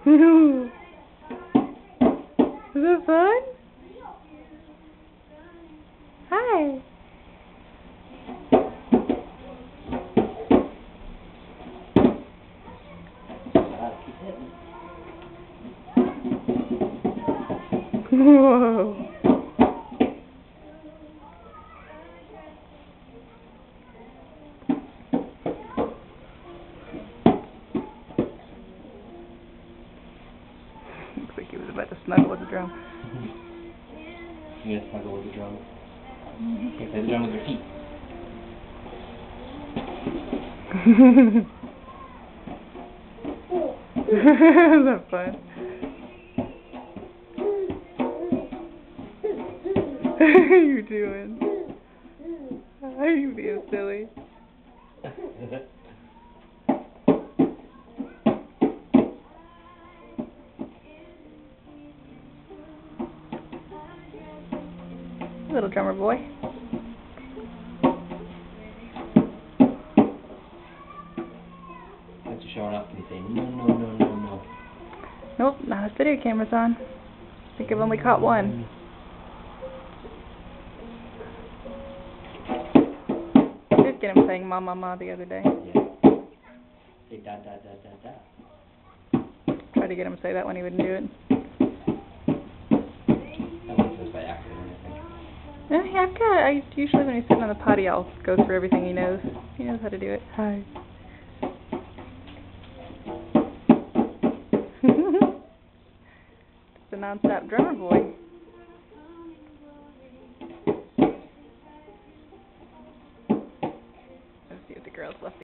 Is that fun? Hi. Whoa. Looks like he was about to snuggle with the drum. You're gonna snuggle with the drum. Okay, play the drum with your feet. Is that fun? What are you doing? Are you being silly? Little drummer boy. Once you show it up and say, no, no, no, no, no. Nope, not if video camera's on. I think I've only caught one. I did get him saying ma ma ma the other day. Yeah. Say da da da da da. Tried to get him to say that when he wouldn't do it. That was just by accident, I think. Yeah, I usually when he's sitting on the potty, I'll go through everything he knows. He knows how to do it. Hi. Just a non-stop drummer boy. Let's see what the girls left.